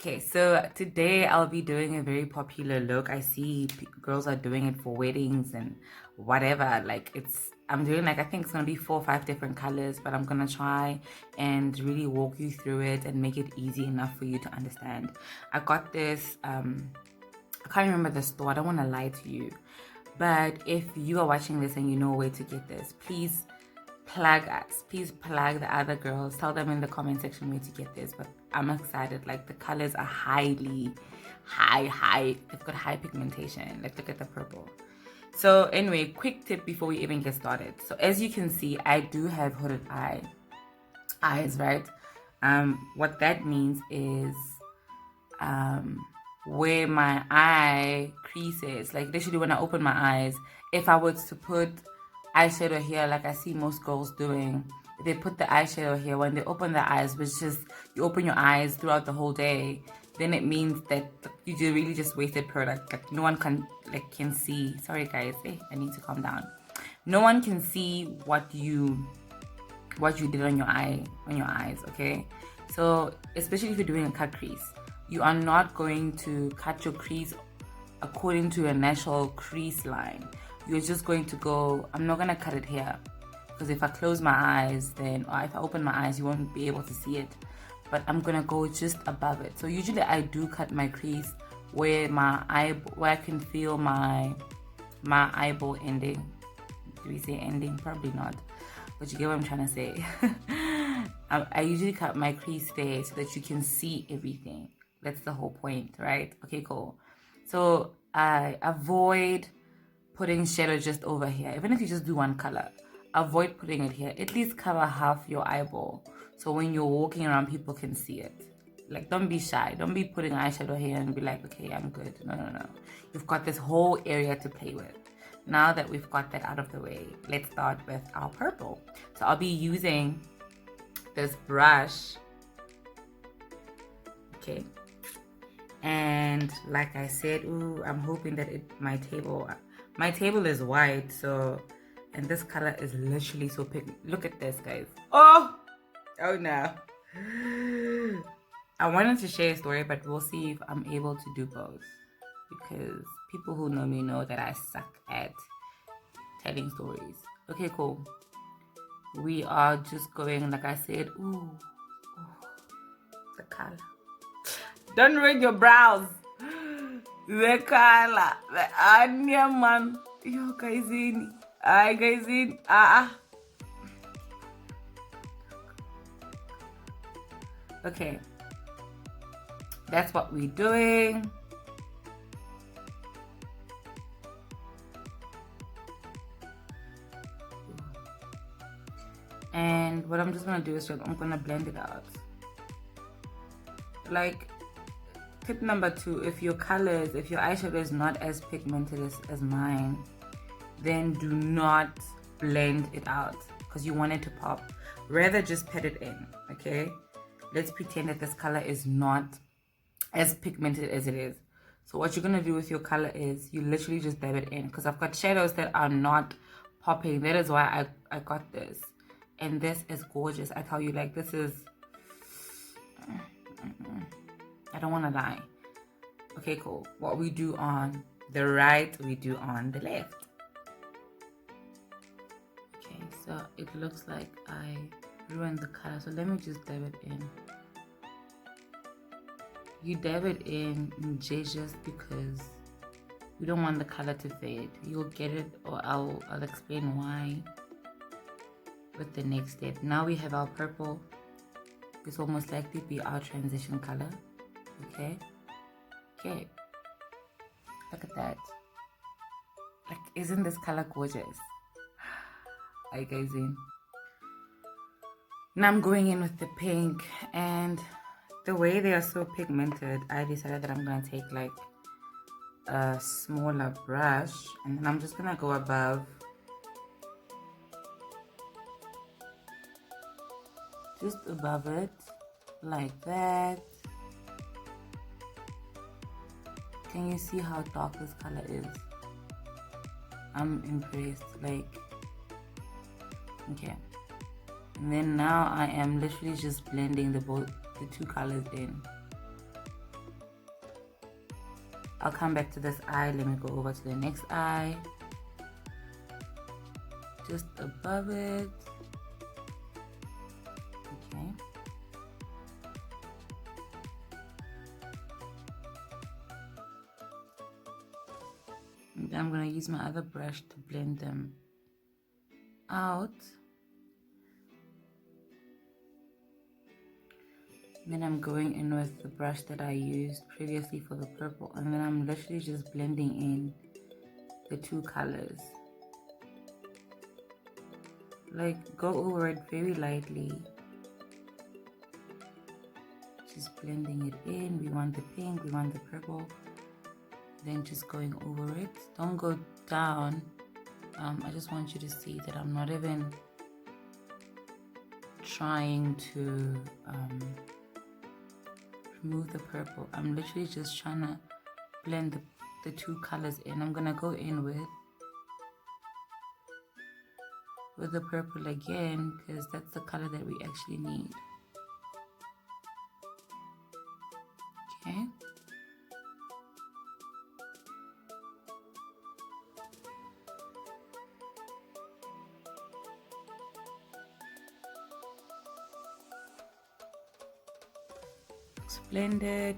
Okay, so today I'll be doing a very popular look. I see girls are doing it for weddings and whatever. I'm doing I think it's gonna be 4 or 5 different colors, but I'm gonna try and really walk you through it and make it easy enough for you to understand. I got this, I can't remember the store, I don't wanna lie to you. But if you are watching this and you know where to get this, please plug us. Please plug the other girls. Tell them in the comment section where to get this. But I'm excited. Like, the colors are highly high. They've got high pigmentation. Like, look at the purple. So anyway, quick tip before we even get started. So as you can see, I do have hooded eyes, right? What that means is where my eye creases, like literally when I open my eyes, if I was to put eyeshadow here like I see most girls doing, they put the eyeshadow here when they open their eyes, which is you open your eyes throughout the whole day, then it means that you really just wasted product. Like, no one can see. Sorry guys, I need to calm down. No one can see what you did on your eyes, okay? So especially if you're doing a cut crease, you are not going to cut your crease according to a natural crease line. You're just going to go, I'm not gonna cut it here, because if I close my eyes, then, or if I open my eyes, you won't be able to see it. But I'm gonna go just above it. So usually I do cut my crease where where I can feel my eyeball ending. Do we say ending? Probably not. But you get what I'm trying to say. I usually cut my crease there so that you can see everything. That's the whole point, right? Okay, cool. So I avoid putting shadow just over here. Even if you just do one color, avoid putting it here. At least cover half your eyeball, so when you're walking around, people can see it. Like, don't be shy. Don't be putting eyeshadow here and be like, okay, I'm good. No. You've got this whole area to play with. Now that we've got that out of the way, let's start with our purple. So I'll be using this brush. Okay. And like I said, I'm hoping that my table is white, so, and this color is literally so pigmented. Look at this, guys. Oh no. I wanted to share a story, but we'll see if I'm able to do both, because people who know me know that I suck at telling stories. Okay, cool. We are just going, like I said, the color. Don't read your brows. The color, the onion man. Yo, guys in. Hi, guys in. Okay. That's what we're doing. And what I'm just gonna do is I'm gonna blend it out. Like, tip number 2, if your eyeshadow is not as pigmented as mine, then do not blend it out, because you want it to pop. Rather just pat it in, okay? Let's pretend that this color is not as pigmented as it is. So what you're gonna do with your color is you literally just dab it in, because I've got shadows that are not popping. That is why I got this. And this is gorgeous. I tell you, like, this is, I don't want to lie. Okay, cool. What we do on the right, we do on the left. Okay, so it looks like I ruined the color. So let me just dab it in. You dab it in just because you don't want the color to fade. You'll get it, or I'll explain why with the next step. Now we have our purple. This will most likely be our transition color. Okay, look at that. Like, isn't this color gorgeous? Are you guys in? Now I'm going in with the pink, and the way they are so pigmented, I decided that I'm gonna take like a smaller brush, and then I'm just gonna go above, just above it, like that. Can you see how dark this color is? I'm impressed. Like, okay. And then now I am literally just blending the two colors in. I'll come back to this eye. Let me go over to the next eye. Just above it. Okay. And then I'm going to use my other brush to blend them out. Then I'm going in with the brush that I used previously for the purple, and then I'm literally just blending in the two colors. Like, go over it very lightly. Just blending it in. We want the pink, we want the purple. Then just going over it. Don't go down. I just want you to see that I'm not even trying to remove the purple. I'm literally just trying to blend the two colors in. I'm gonna go in with the purple again, because that's the color that we actually need. Okay.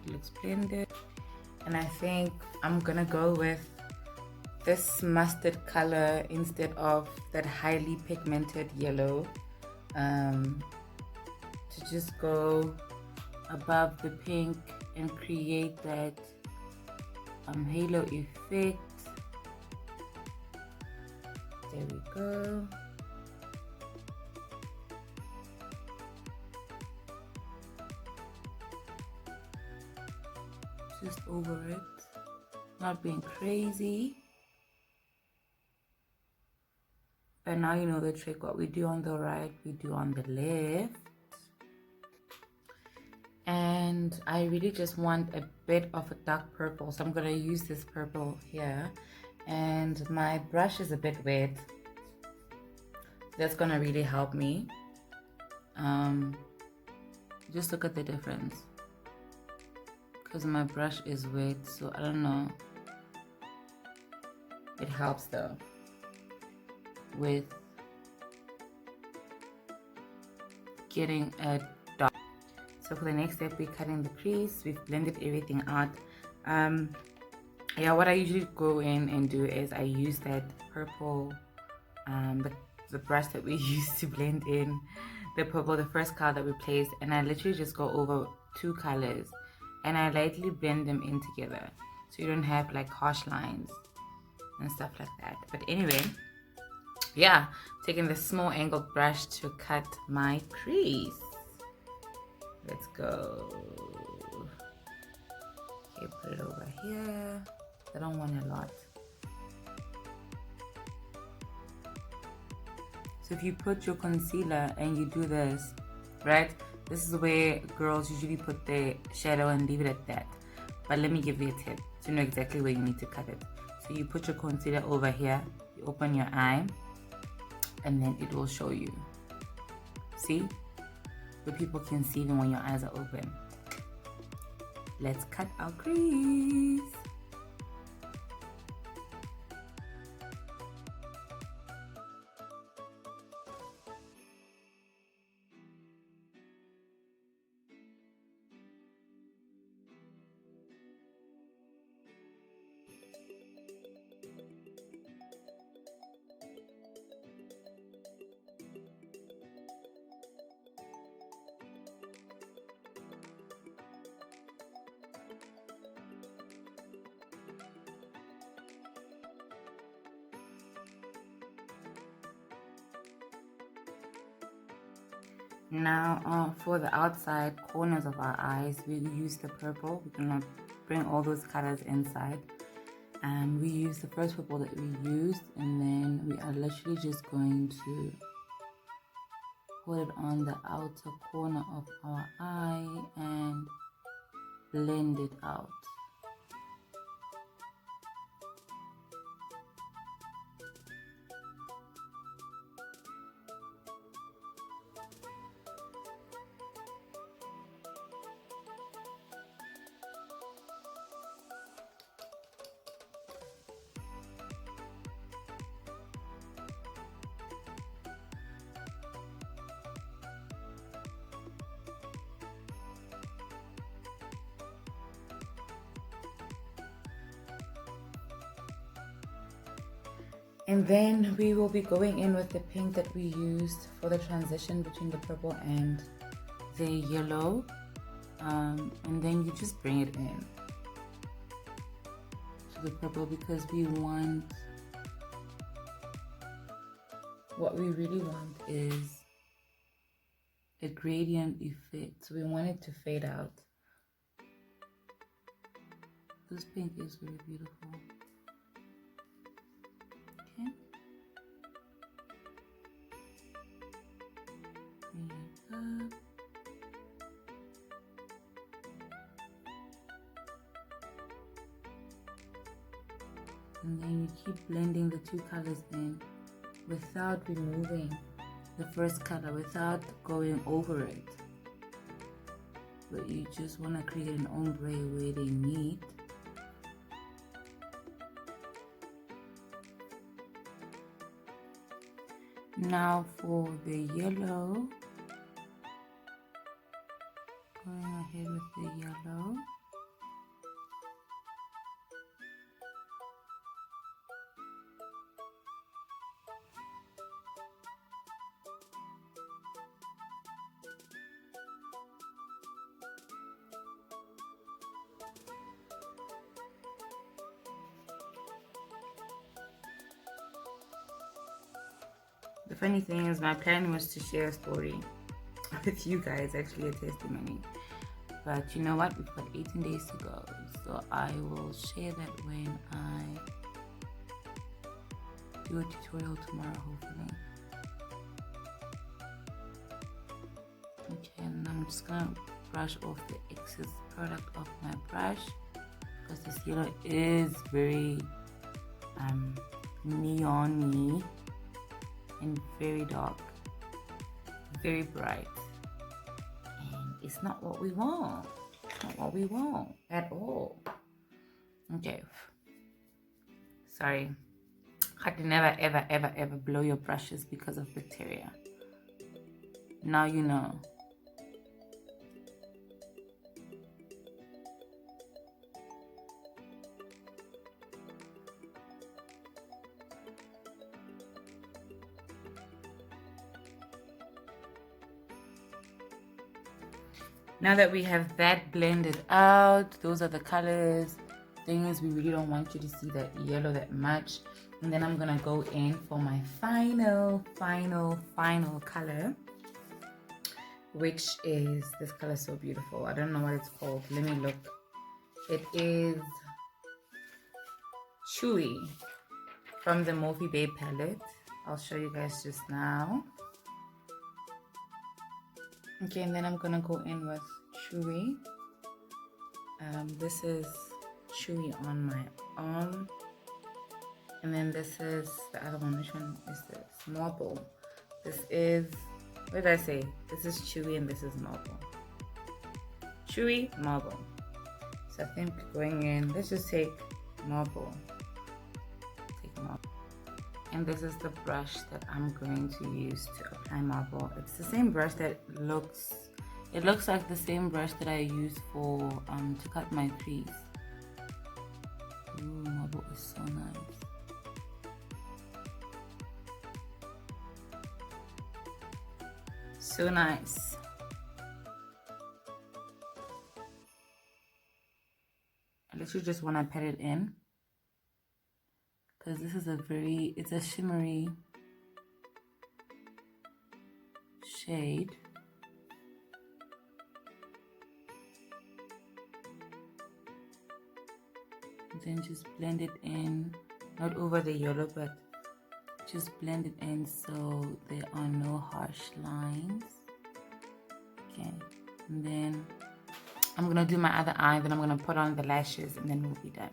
Looks blended. And I think I'm gonna go with this mustard color instead of that highly pigmented yellow, to just go above the pink and create that halo effect. There we go. Just over it, not being crazy. But now you know the trick. What we do on the right, we do on the left. And I really just want a bit of a dark purple, so I'm gonna use this purple here. And my brush is a bit wet. That's gonna really help me. Just look at the difference. Because my brush is wet, so I don't know. It helps though with getting a dark. So for the next step, we're cutting the crease. We've blended everything out. Yeah, what I usually go in and do is I use that purple, the brush that we used to blend in the purple, the first color that we placed, and I literally just go over two colors and I lightly blend them in together, so you don't have like harsh lines and stuff like that. But anyway, yeah, taking the small angled brush to cut my crease. Let's go. Okay, put it over here. I don't want a lot. So if you put your concealer and you do this, right? This is where girls usually put their shadow and leave it at that. But let me give you a tip to know exactly where you need to cut it. So you put your concealer over here, you open your eye, and then it will show you. See? Where people can see even when your eyes are open. Let's cut our crease. Now for the outside corners of our eyes, we use the purple. We're gonna bring all those colors inside, and we use the first purple that we used, and then we are literally just going to put it on the outer corner of our eye and blend it out. And then we will be going in with the pink that we used for the transition between the purple and the yellow. And then you just bring it in to the purple, because we want, what we really want is a gradient effect. So we want it to fade out. This pink is very beautiful. Okay. Bring it up. And then you keep blending the two colors in without removing the first color, without going over it. But you just want to create an ombre where they meet. Now for the yellow, going ahead with the yellow. The funny thing is, my plan was to share a story with you guys, actually a testimony. But you know what? We've got 18 days to go. So I will share that when I do a tutorial tomorrow, hopefully. Okay, and I'm just gonna brush off the excess product off my brush, because this yellow is very neon-y and very dark, very bright, and it's not what we want. It's not what we want at all. Okay, sorry, had to never ever blow your brushes because of bacteria. Now you know. Now that we have that blended out, those are the colors. Thing is, we really don't want you to see that yellow that much. And then I'm gonna go in for my final color, which is this color. So beautiful. I don't know what it's called. Let me look. It is Chewy from the Morphe Babe palette. I'll show you guys just now. Okay, and then I'm gonna go in with Chewy. This is Chewy on my arm, and then this is the other one. Which one is this? Marble. This is, what did I say? This is Chewy and this is Marble. Chewy, Marble. So I think going in, let's just take Marble. Take Marble. And this is the brush that I'm going to use to apply Marble. It's the same brush that looks like the same brush that I use for to cut my crease. Ooh, Marble is so nice. So nice. I literally just want to pat it in, because this is it's a shimmery shade. And then just blend it in, not over the yellow, but just blend it in so there are no harsh lines. Okay, and then I'm gonna do my other eye, then I'm gonna put on the lashes, and then we'll be done.